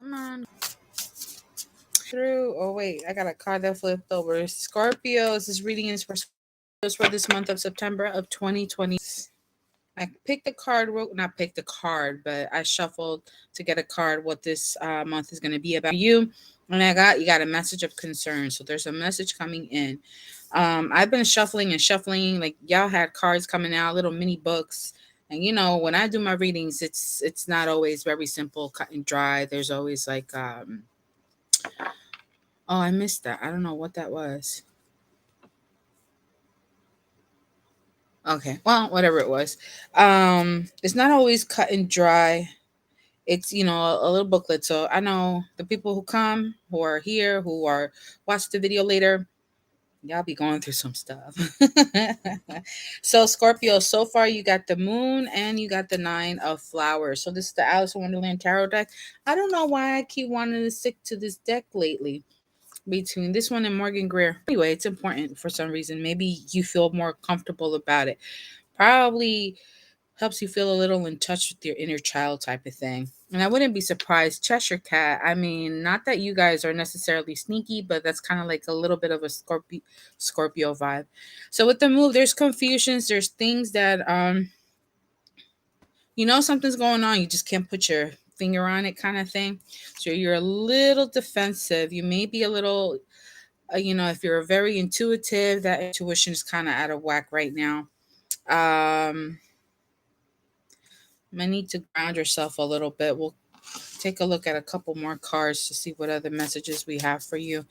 Come on. Through. Oh, wait. I got a card that flipped over. Scorpios. This reading is for Scorpios for this month of September of 2020. I picked a card, not picked a card, but I shuffled to get a card what this month is going to be about you. And you got a message of concern. So there's a message coming in. I've been shuffling and shuffling. Like y'all had cards coming out, little mini books. And when I do my readings, it's not always very simple, cut and dry. There's always like oh, I missed that. I don't know what that was. Okay, well, whatever it was. It's not always cut and dry. It's a little booklet. So I know the people who come, who are here, who are watch the video later, y'all be going through some stuff. So Scorpio, so far you got the moon and you got the 9 of flowers. So this is the Alice in Wonderland tarot deck. I don't know why I keep wanting to stick to this deck lately. Between this one and Morgan Greer. Anyway, it's important for some reason. Maybe you feel more comfortable about it. Probably helps you feel a little in touch with your inner child type of thing. And I wouldn't be surprised. Cheshire Cat, I mean, not that you guys are necessarily sneaky, but that's kind of like a little bit of a Scorpio vibe. So with the move, there's confusions, there's things that something's going on, you just can't put your finger on it kind of thing. So you're a little defensive. You may be a little if you're very intuitive, that intuition is kind of out of whack right now. Might need to ground yourself a little bit. We'll take a look at a couple more cards to see what other messages we have for you.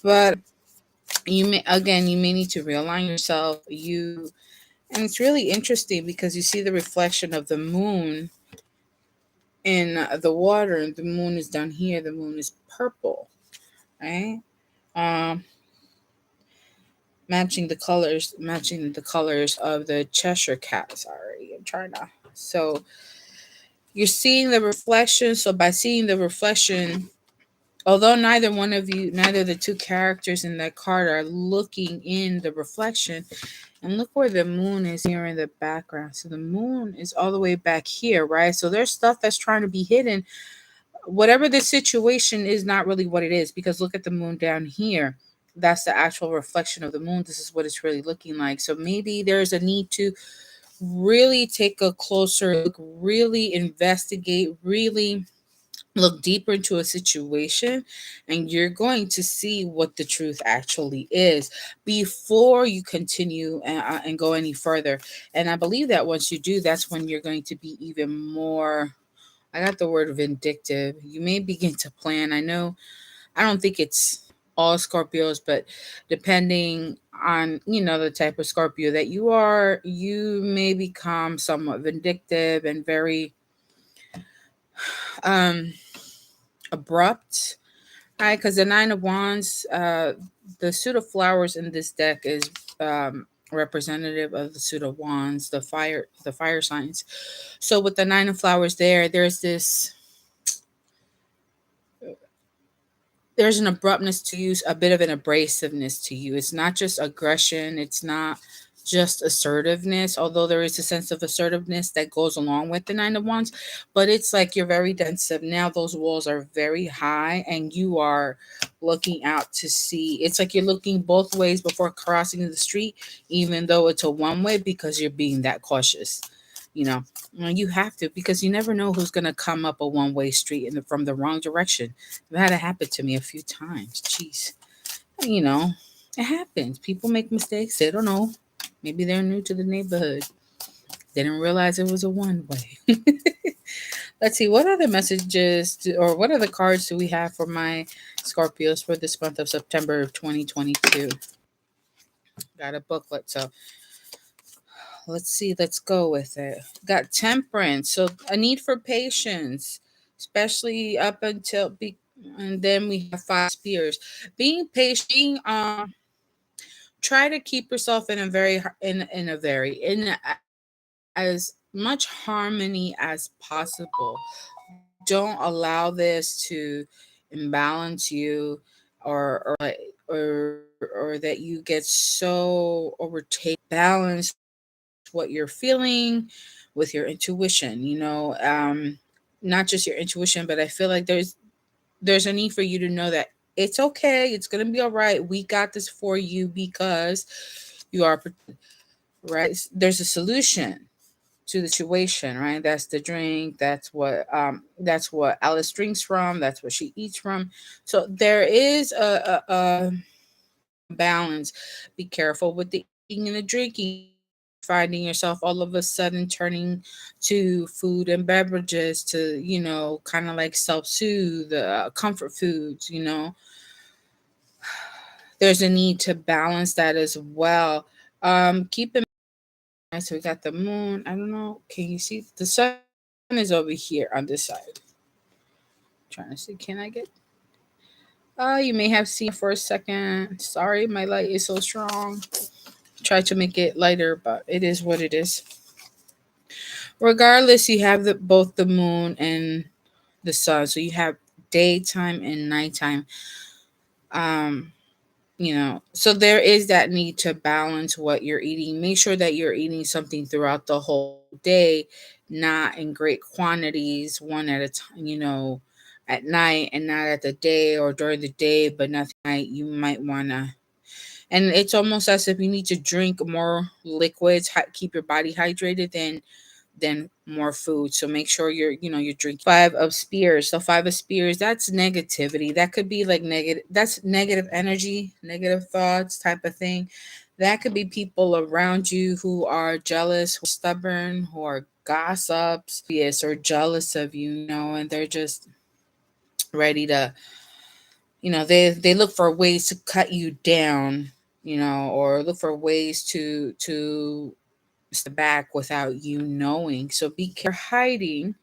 But you may need to realign yourself. And it's really interesting because you see the reflection of the moon in the water, and the moon is down here. The moon is purple, right? Um, matching the colors of the Cheshire Cat. Sorry, I'm trying to. So you're seeing the reflection. So by seeing the reflection, although neither of the two characters in that card are looking in the reflection, and look where the moon is here in the background. So the moon is all the way back here, right? So there's stuff that's trying to be hidden. Whatever the situation is, not really what it is, because look at the moon down here. That's the actual reflection of the moon. This is what it's really looking like. So maybe there's a need to really take a closer look, really investigate, really look deeper into a situation, and you're going to see what the truth actually is before you continue and go any further. And I believe that once you do, that's when you're going to be even more. I got the word vindictive. You may begin to plan. I don't think it's all Scorpios, but depending on the type of Scorpio that you are, you may become somewhat vindictive and very um abrupt, right? Because the 9 of Wands, the suit of flowers in this deck is representative of the suit of wands, the fire signs. So with the 9 of flowers there's an abruptness to you, a bit of an abrasiveness to you. It's not just aggression, it's not just assertiveness, although there is a sense of assertiveness that goes along with the 9 of Wands, but it's like you're very defensive. Now those walls are very high and you are looking out to see. It's like you're looking both ways before crossing the street, even though it's a one way, because you're being that cautious. You know, you have to, because you never know who's going to come up a one-way street from the wrong direction. It had to happen to me a few times. Jeez. You know, it happens. People make mistakes. They don't know. Maybe they're new to the neighborhood. They didn't realize it was a one way. Let's see. What other or what other cards do we have for my Scorpios for this month of September of 2022? Got a booklet. So let's see. Let's go with it. Got temperance. So a need for patience, especially up until and then we have 5 spears. Being patient, try to keep yourself in a very as much harmony as possible. Don't allow this to imbalance you, or that you get so overtaken. Balance what you're feeling with your intuition. not just your intuition, but I feel like there's a need for you to know that it's okay, it's gonna be all right. We got this for you because you are right. There's a solution to the situation, right? That's the drink. That's what Alice drinks from. That's what she eats from. So there is a balance. Be careful with the eating and the drinking. Finding yourself all of a sudden turning to food and beverages to, kind of like self soothe, comfort foods, there's a need to balance that as well. Keep in mind, so we got the moon. I don't know. Can you see the sun is over here on this side? Trying to see. Can I get? You may have seen for a second. Sorry, my light is so strong. Try to make it lighter, but it is what it is. Regardless, you have both the moon and the sun, so you have daytime and nighttime. Um, so there is that need to balance what you're eating. Make sure that you're eating something throughout the whole day, not in great quantities, one at a time, at night and not at the day, or during the day but nothing at night. You might want to, and it's almost as if you need to drink more liquids, keep your body hydrated, than more food. So make sure you're drinking. Five of spears. So five of spears, that's negativity. That could be like negative. That's negative energy, negative thoughts type of thing. That could be people around you who are jealous, who are stubborn, who are gossips, yes, or jealous of you, and they're just ready to, they look for ways to cut you down, or look for ways to step back without you knowing. So be careful hiding.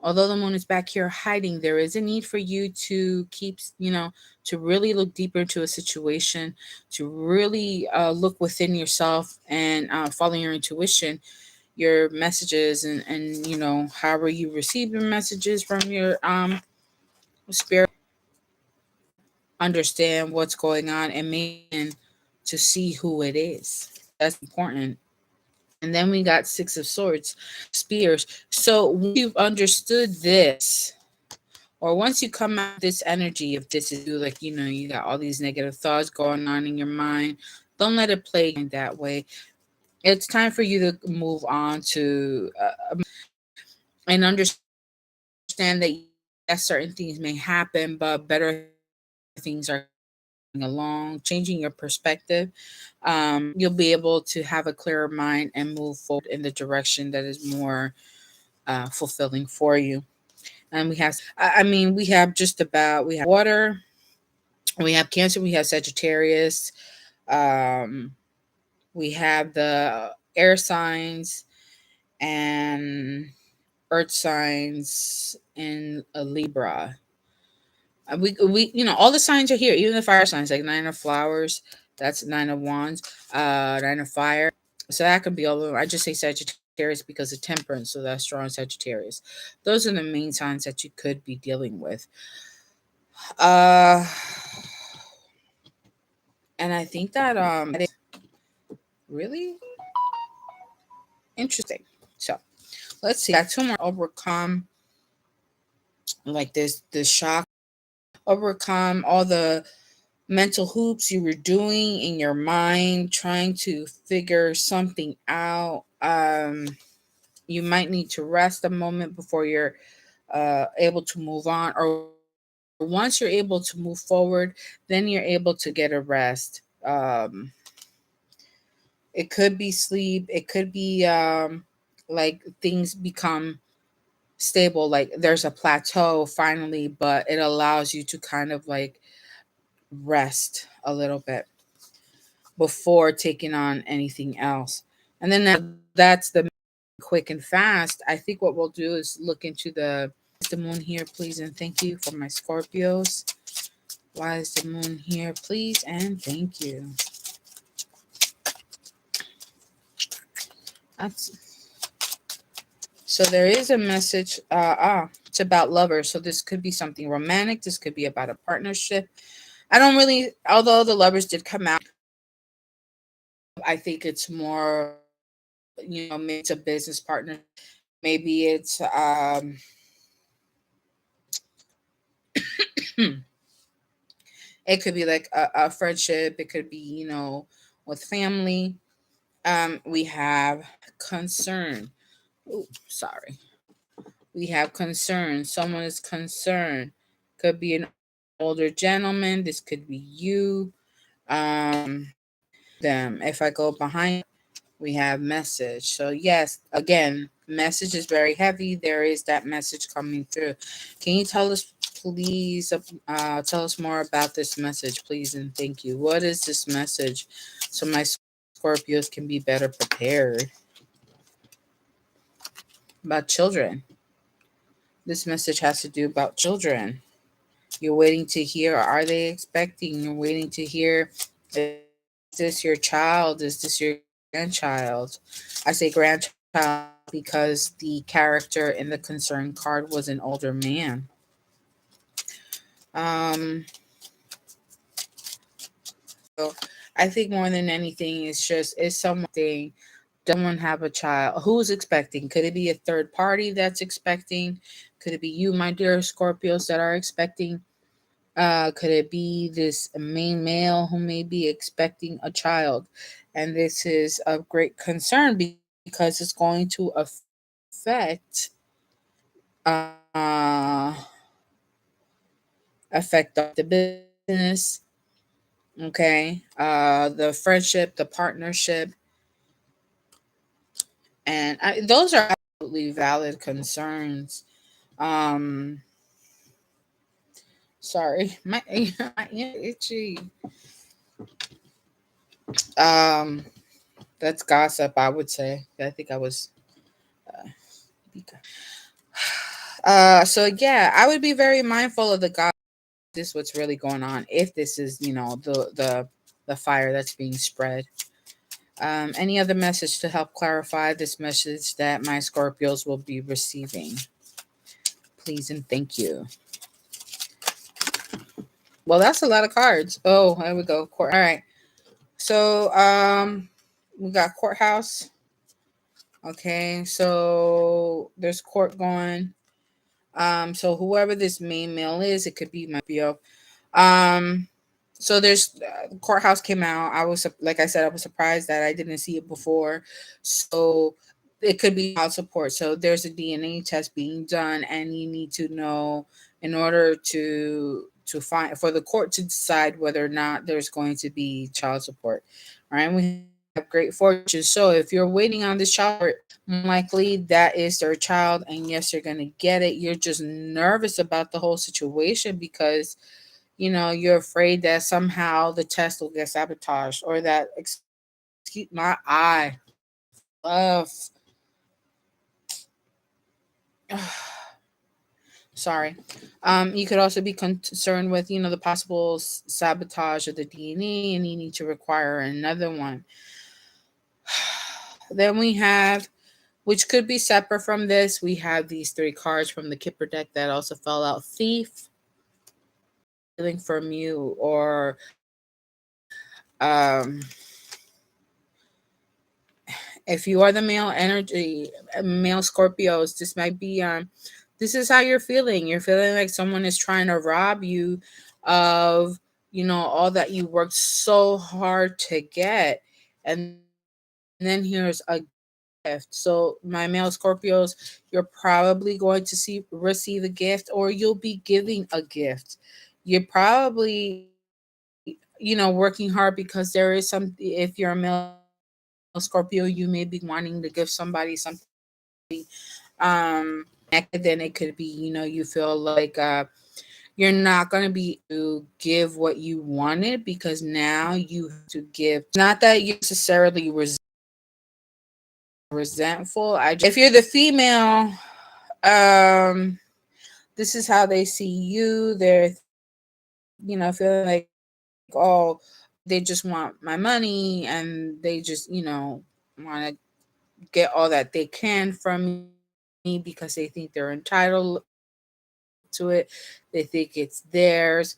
Although the moon is back here hiding, there is a need for you to keep, to really look deeper into a situation, to really look within yourself and follow your intuition, your messages, and however you receive your messages from your spirit. Understand what's going on and maybe to see who it is. That's important. And then we got Six of Swords, spears. So once you've understood this, or once you come out of this energy, if this is you, like, you got all these negative thoughts going on in your mind, don't let it play you that way. It's time for you to move on to and understand that yes, certain things may happen, but better things are coming along. Changing your perspective, you'll be able to have a clearer mind and move forward in the direction that is more fulfilling for you. And we have, I mean, we have just about, we have water, we have Cancer, we have Sagittarius, um, we have the air signs and earth signs in a Libra. We all the signs are here, even the fire signs, like Nine of Flowers, that's Nine of Wands, Nine of Fire. So that could be all of them. I just say Sagittarius because of Temperance, so that's strong Sagittarius. Those are the main signs that you could be dealing with. Uh, and I think that really interesting. So let's see. Got two more. Overcome like this shock. Overcome all the mental hoops you were doing in your mind, trying to figure something out. You might need to rest a moment before you're able to move on, or once you're able to move forward, then you're able to get a rest. It could be sleep, it could be like things become stable, like there's a plateau finally, but it allows you to kind of like rest a little bit before taking on anything else. And then that's the quick and fast. I think what we'll do is look into the moon here, please, and thank you for my Scorpios. Why is the moon here, please, and thank you. That's so there is a message. It's about lovers. So this could be something romantic. This could be about a partnership. I don't really, although the lovers did come out, I think it's more, maybe it's a business partner. maybe it's it could be like a friendship, it could be, with family. We have concern. Oh, sorry. We have concern. Someone is concerned. Could be an older gentleman. This could be you. Them. If I go behind, we have message. So yes, again, message is very heavy. There is that message coming through. Can you tell us, please, tell us more about this message, please, and thank you. What is this message, so my Scorpios can be better prepared? About children. This message has to do about children. You're waiting to hear. Are they expecting? You're waiting to hear. Is this your child? Is this your grandchild? I say grandchild because the character in the concern card was an older man. Um, so I think more than anything, it's something. Does someone have a child? Who's expecting? Could it be a third party that's expecting? Could it be you, my dear Scorpios, that are expecting? Could it be this main male who may be expecting a child? And this is of great concern because it's going to affect uh, the business, okay, the friendship, the partnership, and those are absolutely valid concerns. Um, sorry, my ear itchy. Um, that's gossip, I would say. I think I was. Uh, so yeah, I would be very mindful of the God. This what's really going on. If this is, the fire that's being spread. Any other message to help clarify this message that my Scorpios will be receiving? Please and thank you. Well, that's a lot of cards. Oh, there we go. Court. All right. So, we got courthouse. Okay, so there's court going. So whoever this main male is, it could be my bio. Um, so there's courthouse came out. I was, like I said, I was surprised that I didn't see it before. So it could be child support. So there's a DNA test being done, and you need to know in order to find for the court to decide whether or not there's going to be child support. All right, we have great fortune. So if you're waiting on this child support, likely that is their child, and yes, you're gonna get it. You're just nervous about the whole situation because you're afraid that somehow the test will get sabotaged or that, excuse my eye, love. Sorry. You could also be concerned with, the possible sabotage of the DNA, and you need to require another one. Then we have, which could be separate from this, we have these three cards from the Kipper deck that also fell out: Thief, Stealing from you, or um, if you are the male energy, male Scorpios, this might be this is how you're feeling. You're feeling like someone is trying to rob you of, all that you worked so hard to get. And then here's a gift. So my male Scorpios, you're probably going to receive a gift, or you'll be giving a gift. You're probably, working hard because there is some, if you're a male Scorpio, you may be wanting to give somebody something. Then it could be, you feel like you're not going to be able to give what you wanted because now you have to give. Not that you're necessarily resentful. If you're the female, um, this is how they see you. They're, feeling like, oh, they just want my money, and they just, want to get all that they can from me because they think they're entitled to it. They think it's theirs,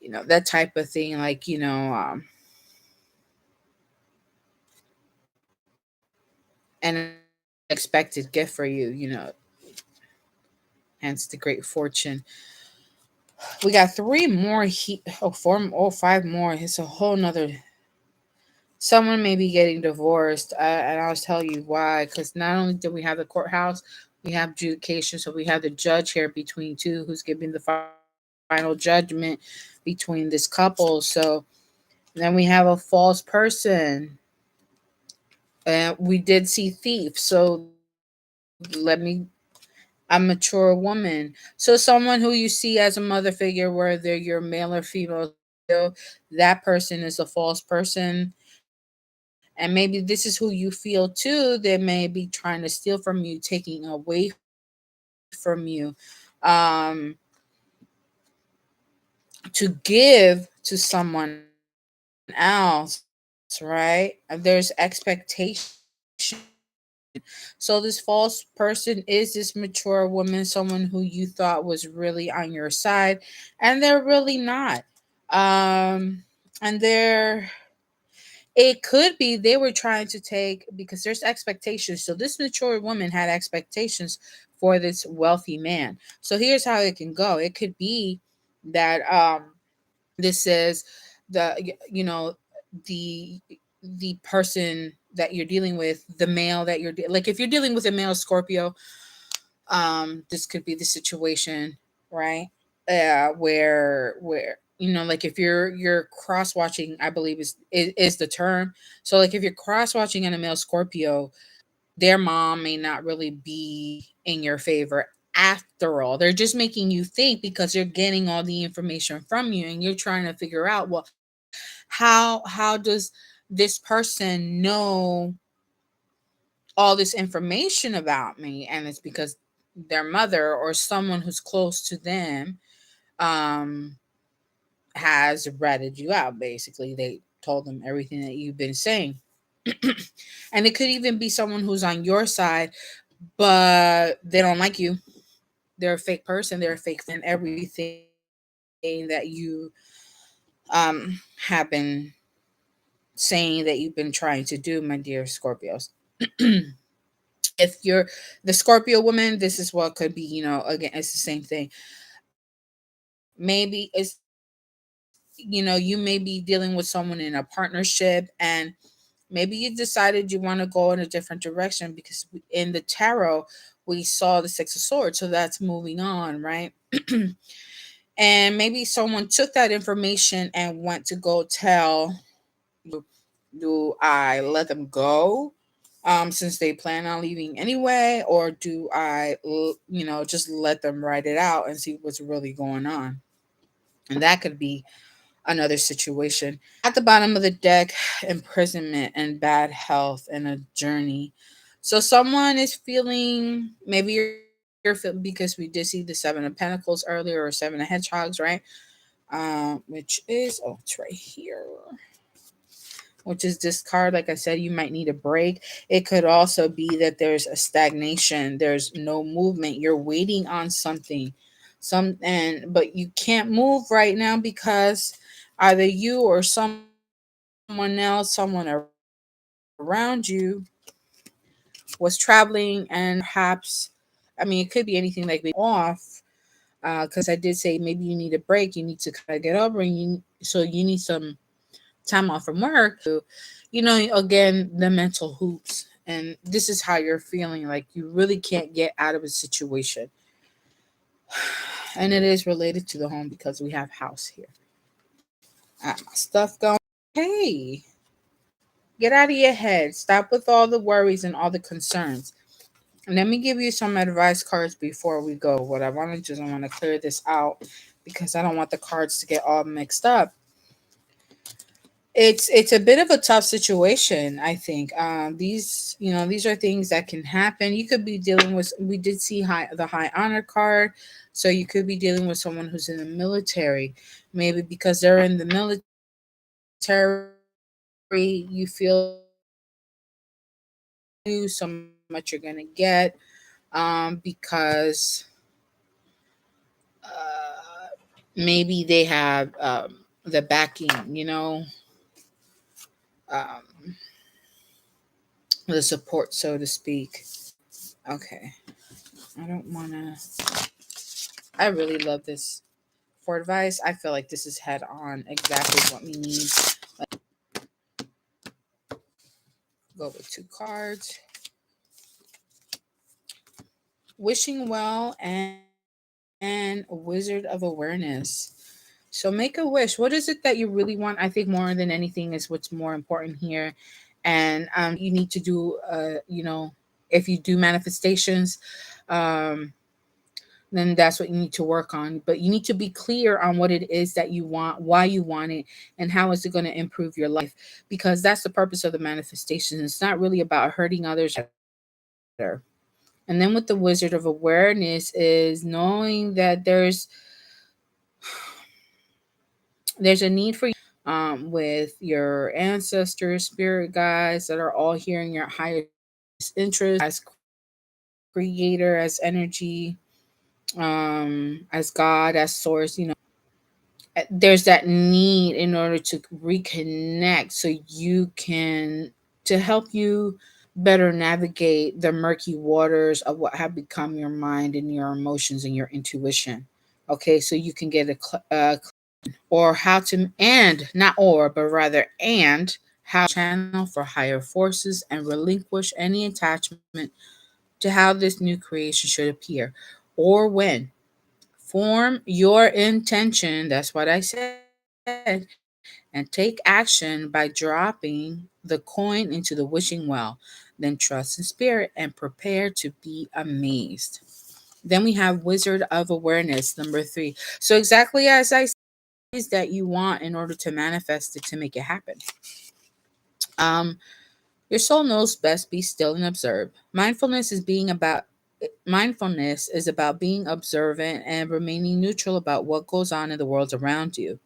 that type of thing. Like, and unexpected gift for you, hence the great fortune. We got three more, four, five more. It's a whole nother. Someone may be getting divorced, and I'll tell you why. Because not only do we have the courthouse, we have adjudication. So we have the judge here between two, who's giving the final judgment between this couple. So then we have a false person, and we did see thief. So a mature woman. So someone who you see as a mother figure, whether you're male or female, Scorpio, that person is a false person. And maybe this is who you feel too. They may be trying to steal from you, taking away from you, um, to give to someone else, right? There's expectation. So this false person is this mature woman, someone who you thought was really on your side, and they're really not. And it could be they were trying to take, because there's expectations. So this mature woman had expectations for this wealthy man. So here's how it can go. It could be that this is the the person that you're dealing with, the male that like if you're dealing with a male Scorpio, this could be the situation, right? Where like if you're cross watching, I believe is the term. So like if you're cross watching in a male Scorpio, their mom may not really be in your favor. After all, they're just making you think because they're getting all the information from you, and you're trying to figure out, well, how does this person know all this information about me? And it's because their mother or someone who's close to them um has ratted you out. Basically, they told them everything that you've been saying. And it could even be someone who's on your side, but they don't like you. They're a fake person, they're a fake fan, everything that you have been saying that you've been trying to do, my dear Scorpios. If you're the Scorpio woman, this is what could be, again, it's the same thing. Maybe you may be dealing with someone in a partnership, and maybe you decided you want to go in a different direction, because in the tarot we saw the Six of Swords, so that's moving on, right? And maybe someone took that information and went to go tell do I let them go, since they plan on leaving anyway, or do I just let them write it out and see what's really going on? And that could be another situation. At the bottom of the deck, imprisonment and bad health and a journey. So someone is feeling, maybe you're feeling, because we did see the Seven of Pentacles earlier, or Seven of Hedgehogs, right? Which is, oh, it's right here, which is this card. Like I said, you might need a break. It could also be that there's a stagnation, there's no movement, you're waiting on something, but you can't move right now because either you or someone else, someone around you, was traveling, and perhaps, I mean, it could be anything, like maybe off, because I did say maybe you need a break, you need to kind of get over, and you need some time off from work to, again, the mental hoops. And this is how you're feeling, like you really can't get out of a situation. And it is related to the home because we have house here. I got my stuff going. Hey, get out of your head. Stop with all the worries and all the concerns. Let me give you some advice cards before we go. What I want to do is I want to clear this out because I don't want the cards to get all mixed up. It's a bit of a tough situation, I think. These are things that can happen. You could be dealing with, we did see the high honor card, so you could be dealing with someone who's in the military. Maybe because they're in the military, you feel like so much you're gonna do, so much you're gonna get, because maybe they have the backing, um, the support, so to speak. Okay. I don't want to. I really love this for advice. I feel like this is head on exactly what we need. Go with two cards. Wishing well and Wizard of Awareness. So make a wish. What is it that you really want? I think more than anything is what's more important here. And you need to do, if you do manifestations, um, then that's what you need to work on. But you need to be clear on what it is that you want, why you want it, and how is it going to improve your life. Because that's the purpose of the manifestation. It's not really about hurting others. And then with the Wizard of Awareness is knowing that there's a need for you with your ancestors, spirit guides that are all here in your highest interest as creator, as energy, as God, as source, there's that need in order to reconnect so you can to help you better navigate the murky waters of what have become your mind and your emotions and your intuition. Okay, so you can get or how to, and not or, but rather, and how to channel for higher forces and relinquish any attachment to how this new creation should appear or when. Form your intention, that's what I said, and take action by dropping the coin into the wishing well. Then trust in spirit and prepare to be amazed. Then we have Wizard of Awareness, number 3. So, exactly as I is that you want in order to manifest it to make it happen. Um, your soul knows best. Be still and observe. Mindfulness is about being observant and remaining neutral about what goes on in the world around you.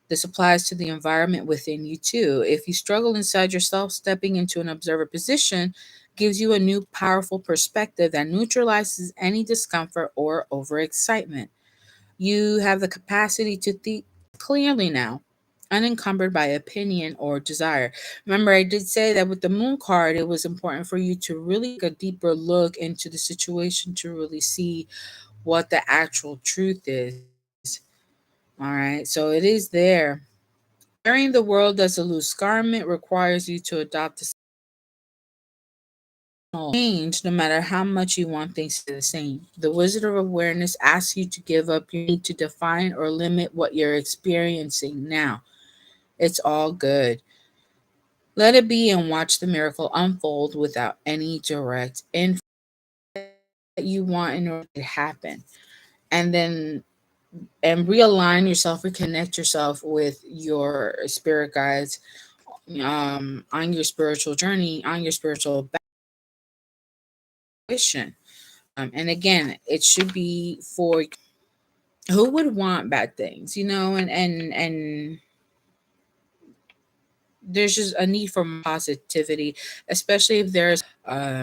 This applies to the environment within you too. If you struggle inside yourself, stepping into an observer position gives you a new powerful perspective that neutralizes any discomfort or overexcitement. You have the capacity to think clearly now, unencumbered by opinion or desire. Remember, I did say that with the moon card, it was important for you to really take a deeper look into the situation to really see what the actual truth is. All right, so it is there. Wearing the world as a loose garment requires you to adopt a change no matter how much you want things to stay the same. The Wizard of Awareness asks you to give up your need to define or limit what you're experiencing now. It's all good. Let it be and watch the miracle unfold without any direct influence that you want in order to happen. And then and realign yourself, reconnect yourself with your spirit guides on your spiritual journey, on your spiritual mission. And again, it should be for who would want bad things, and there's just a need for positivity, especially if there's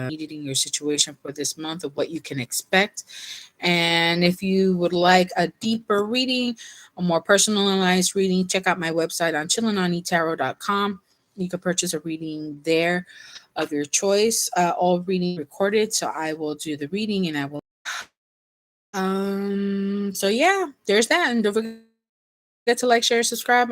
needed in your situation for this month of what you can expect. And if you would like a deeper reading, a more personalized reading, check out my website on chillinonitarot.com. You can purchase a reading there of your choice. All reading recorded, so I will do the reading and I will. So yeah, there's that, and don't forget to like, share, subscribe.